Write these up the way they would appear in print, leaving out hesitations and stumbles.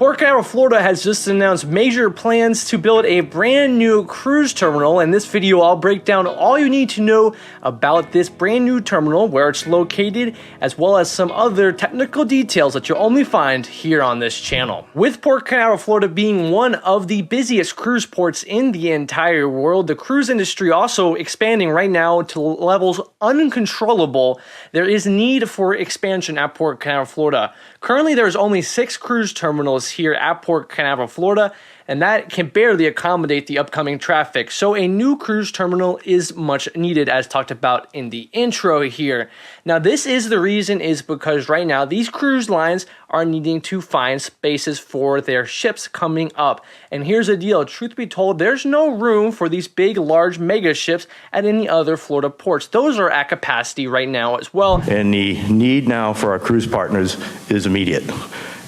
Port Canaveral, Florida has just announced major plans to build a brand new cruise terminal. In this video, I'll break down all you need to know about this brand new terminal, where it's located, as well as some other technical details that you'll only find here on this channel. With Port Canaveral, Florida being one of the busiest cruise ports in the entire world, the cruise industry also expanding right now to levels uncontrollable, there is need for expansion at Port Canaveral, Florida. Currently, there's only 6 cruise terminals here at Port Canaveral, Florida, and that can barely accommodate the upcoming traffic. So a new cruise terminal is much needed, as talked about in the intro here. Now, this is the reason is because right now these cruise lines are needing to find spaces for their ships coming up. And here's the deal, truth be told, there's no room for these big, large mega ships at any other Florida ports. Those are at capacity right now as well. And the need now for our cruise partners is immediate.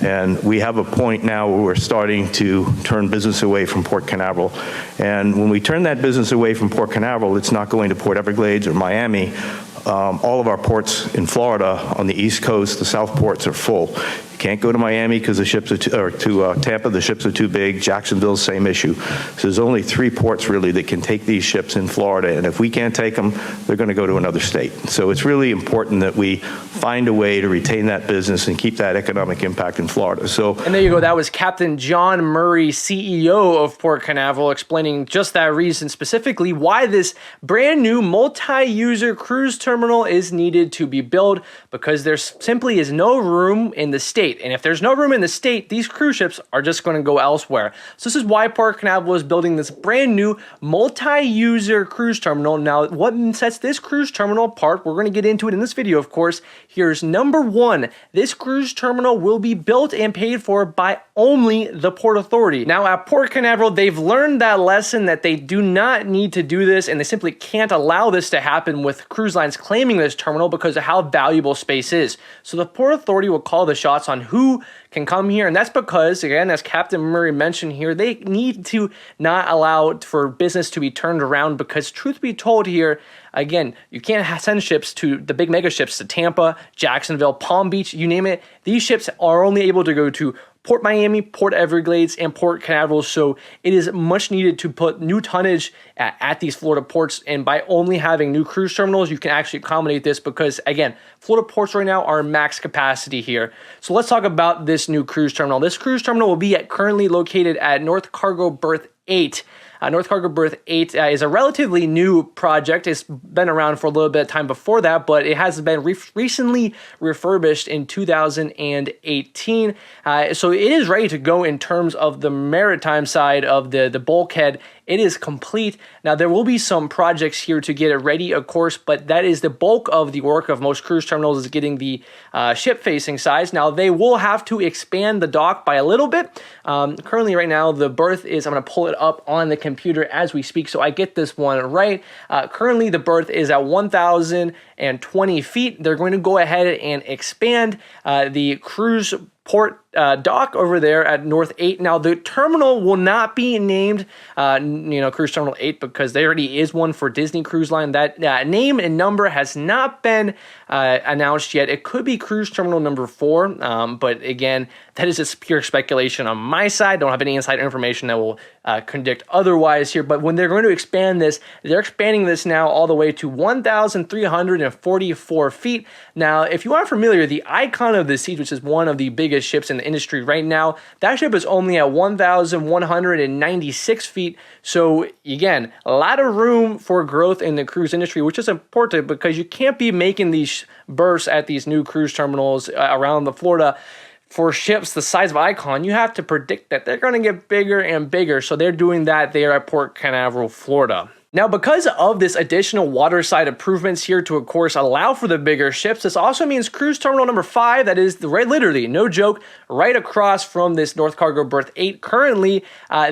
And we have a point now where we're starting to turn business away from Port Canaveral. And when we turn that business away from Port Canaveral, it's not going to Port Everglades or Miami. All of our ports in Florida on the East Coast, the South ports are full. You can't go to Miami because the ships are to Tampa, the ships are too big. Jacksonville, same issue. So there's only 3 ports really that can take these ships in Florida, and if we can't take them, they're going to go to another state. So it's really important that we find a way to retain that business and keep that economic impact in Florida. And there you go. That was Captain John Murray, CEO of Port Canaveral, explaining just that reason, specifically why this brand new multi-user cruise terminal is needed to be built, because there simply is no room in the state. And if there's no room in the state, these cruise ships are just going to go elsewhere. So this is why Port Canaveral is building this brand new multi-user cruise terminal. Now, what sets this cruise terminal apart, we're going to get into it in this video, of course. Here's number 1. This cruise terminal will be built and paid for by only the Port Authority. Now, at Port Canaveral, they've learned that lesson that they do not need to do this, and they simply can't allow this to happen with cruise lines claiming this terminal because of how valuable space is. So the Port Authority will call the shots on who can come here, and that's because, again, as Captain Murray mentioned here, they need to not allow for business to be turned around, because truth be told here, again, you can't send ships to the big mega ships to Tampa, Jacksonville, Palm Beach, you name it. These ships are only able to go to Port Miami, Port Everglades, and Port Canaveral, so it is much needed to put new tonnage at these Florida ports, and by only having new cruise terminals, you can actually accommodate this, because, again, Florida ports right now are max capacity here. So let's talk about this new cruise terminal. This cruise terminal will be currently located at North Cargo Berth 8. North Cargo Berth 8 is a relatively new project. It's been around for a little bit of time before that, but it has been recently refurbished in 2018. So it is ready to go in terms of the maritime side of the bulkhead. It is complete. Now, there will be some projects here to get it ready, of course, but that is the bulk of the work of most cruise terminals, is getting the ship-facing size. Now, they will have to expand the dock by a little bit. Currently, right now, the berth is, I'm going to pull it up on the computer as we speak, so I get this one right. Currently, the berth is at 1,020 feet. They're going to go ahead and expand the cruise port dock over there at North 8. Now, the terminal will not be named, Cruise Terminal 8, because there already is one for Disney Cruise Line. That name and number has not been announced yet. It could be Cruise Terminal number 4, but again, that is just pure speculation on my side. Don't have any inside information that will convict otherwise here. But when they're going to expand this, they're expanding this now all the way to 1,344 feet. Now, if you aren't familiar, the icon of the Siege, which is one of the biggest ships in the industry right now, that ship is only at 1,196 feet. So again, a lot of room for growth in the cruise industry, which is important, because you can't be making these berths at these new cruise terminals around the Florida for ships the size of Icon. You have to predict that they're going to get bigger and bigger. So they're doing that there at Port Canaveral, Florida. Now, because of this additional waterside improvements here to, of course, allow for the bigger ships, this also means cruise terminal number 5, that is literally, no joke, right across from this North Cargo Berth 8. Currently,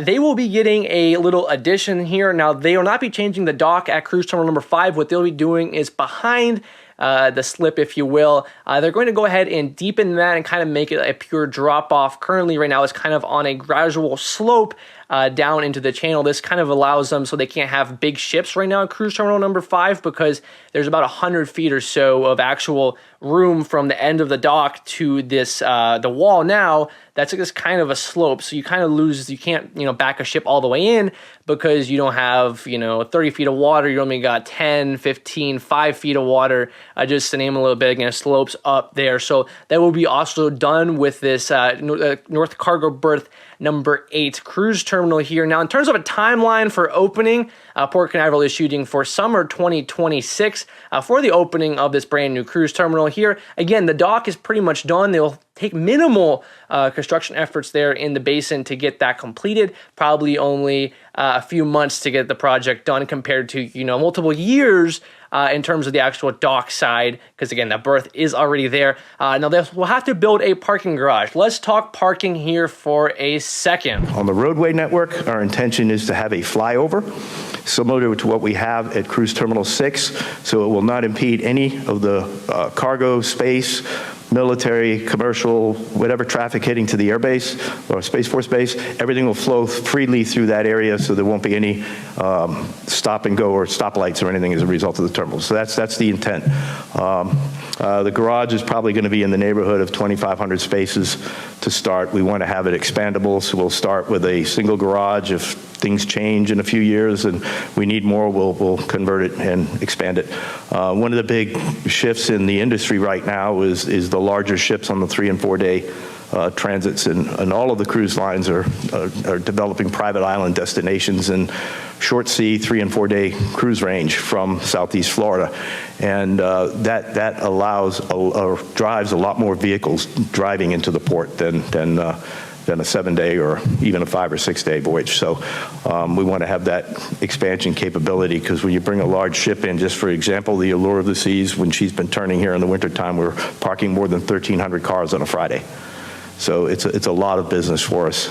they will be getting a little addition here. Now, they will not be changing the dock at cruise terminal number 5. What they'll be doing is behind the slip, if you will. They're going to go ahead and deepen that and kind of make it a pure drop off. Currently, right now, it's kind of on a gradual slope down into the channel. This kind of allows them so they can't have big ships right now at cruise terminal number 5 because there's about 100 feet or so of actual room from the end of the dock to this the wall now. That's just kind of a slope, so you kind of lose, you can't back a ship all the way in because you don't have 30 feet of water. You only got 10, 15, 5 feet of water, just to name a little bit. Again, slopes up there. So that will be also done with this North Cargo Berth number 8 cruise terminal here. Now, in terms of a timeline for opening, Port Canaveral is shooting for summer 2026 for the opening of this brand new cruise terminal here. Again, the dock is pretty much done. They'll take minimal construction efforts there in the basin to get that completed. Probably only a few months to get the project done compared to multiple years in terms of the actual dock side, because again, that berth is already there. Now we'll have to build a parking garage. Let's talk parking here for a second. On the roadway network, our intention is to have a flyover similar to what we have at Cruise Terminal 6, so it will not impede any of the cargo space, military, commercial, whatever traffic heading to the airbase or Space Force Base. Everything will flow freely through that area, so there won't be any stop and go or stoplights or anything as a result of the terminal. So that's the intent. The garage is probably going to be in the neighborhood of 2,500 spaces to start. We want to have it expandable, so we'll start with a single garage. If things change in a few years and we need more, we'll convert it and expand it. One of the big shifts in the industry right now is the larger ships on the 3 and 4 day transits, and all of the cruise lines are developing private island destinations and short sea 3 and 4 day cruise range from Southeast Florida, and that allows or drives a lot more vehicles driving into the port than a 7 day or even a 5 or 6 day voyage. So we want to have that expansion capability, because when you bring a large ship in, just for example, the Allure of the Seas, when she's been turning here in the wintertime, we're parking more than 1,300 cars on a Friday. So it's a lot of business for us.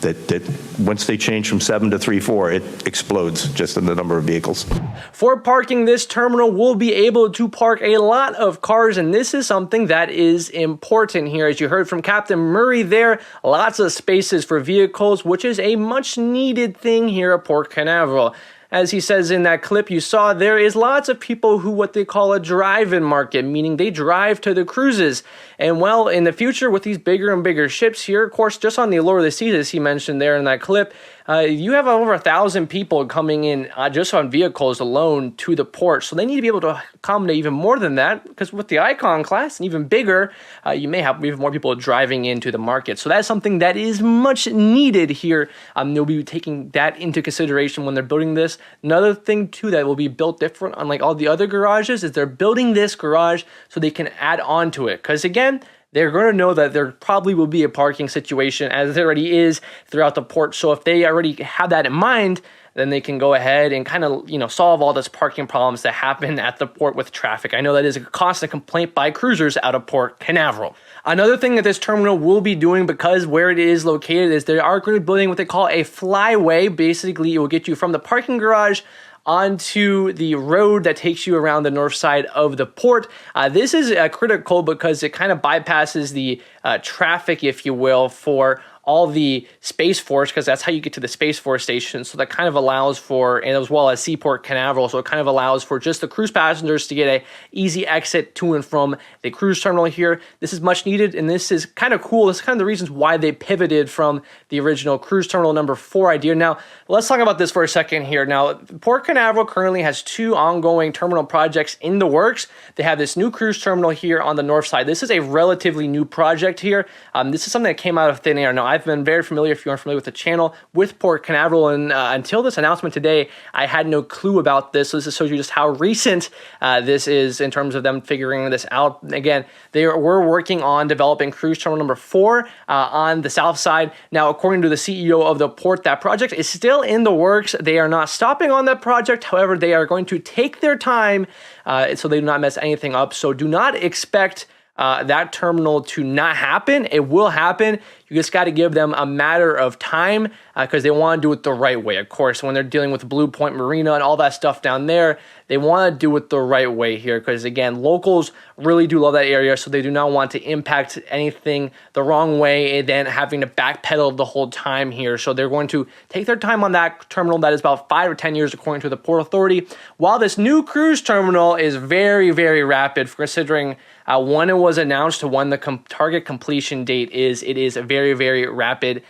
That once they change from 7 to 3-4, it explodes just in the number of vehicles. For parking, this terminal will be able to park a lot of cars, and this is something that is important here. As you heard from Captain Murray there, lots of spaces for vehicles, which is a much needed thing here at Port Canaveral. As he says in that clip you saw, there is lots of people who what they call a drive-in market, meaning they drive to the cruises. And well, in the future with these bigger and bigger ships here, of course, just on the Allure of the Seas, as he mentioned there in that clip, you have over 1,000 people coming in just on vehicles alone to the port. So they need to be able to accommodate even more than that, because with the Icon class and even bigger, you may have even more people driving into the market. So that's something that is much needed here. They'll be taking that into consideration when they're building this. Another thing too that will be built different, unlike all the other garages, is they're building this garage so they can add on to it. Because again, they're going to know that there probably will be a parking situation, as there already is throughout the port. So if they already have that in mind, then they can go ahead and kind of, solve all those parking problems that happen at the port with traffic. I know that is a constant complaint by cruisers out of Port Canaveral. Another thing that this terminal will be doing, because where it is located, is they are going to be building what they call a flyway. Basically, it will get you from the parking garage onto the road that takes you around the north side of the port. This is critical because it kind of bypasses the traffic, if you will, for all the Space Force, because that's how you get to the Space Force station. So that kind of allows for, and as well as Seaport Canaveral, so it kind of allows for just the cruise passengers to get a easy exit to and from the cruise terminal here. This is much needed, and this is kind of cool. This is kind of the reasons why they pivoted from the original cruise terminal number 4 idea. Now, let's talk about this for a second here. Now, Port Canaveral currently has 2 ongoing terminal projects in the works. They have this new cruise terminal here on the north side. This is a relatively new project here. This is something that came out of thin air. Now, I've been very familiar, if you aren't familiar with the channel, with Port Canaveral, and until this announcement today, I had no clue about this. So this shows you just how recent this is in terms of them figuring this out. Again, they were working on developing cruise terminal number 4 on the south side. Now, according to the CEO of the port, that project is still in the works. They are not stopping on that project. However, they are going to take their time so they do not mess anything up. So do not expect that terminal to not happen. It will happen. You just got to give them a matter of time because they want to do it the right way. Of course, when they're dealing with Blue Point Marina and all that stuff down there, they want to do it the right way here because, again, locals really do love that area, so they do not want to impact anything the wrong way and then having to backpedal the whole time here. So they're going to take their time on that terminal. That is about 5 or 10 years according to the Port Authority, while this new cruise terminal is very, very rapid considering when it was announced to when the target completion date is. It is very, very rapid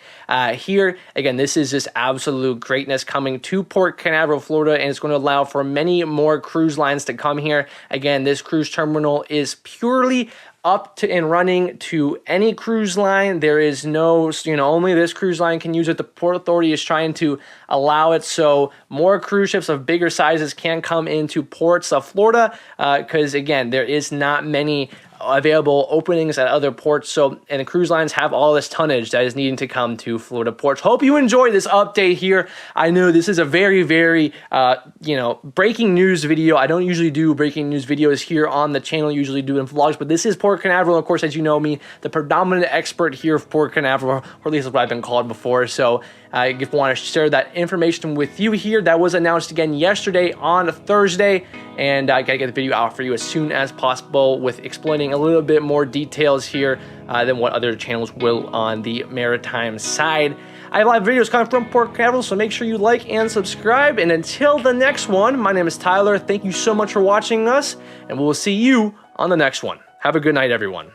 here. Again, this is just absolute greatness coming to Port Canaveral, Florida, and it's going to allow for many more cruise lines to come here. Again, this cruise terminal is purely up to and running to any cruise line. There is no, only this cruise line can use it. The Port Authority is trying to allow it so more cruise ships of bigger sizes can come into ports of Florida because, again, there is not many available openings at other ports. And the cruise lines have all this tonnage that is needing to come to Florida ports. Hope you enjoyed this update here. I know this is a very, very, breaking news video. I don't usually do breaking news videos here on the channel, usually do in vlogs, but this is Port Canaveral. Of course, as you know me, the predominant expert here of Port Canaveral, or at least that's what I've been called before. So I just want to share that information with you here. That was announced again yesterday on Thursday, and I got to get the video out for you as soon as possible with explaining a little bit more details here than what other channels will on the maritime side. I have live videos coming from Port Canaveral, so make sure you like and subscribe. And until the next one, my name is Tyler. Thank you so much for watching us, and we will see you on the next one. Have a good night, everyone.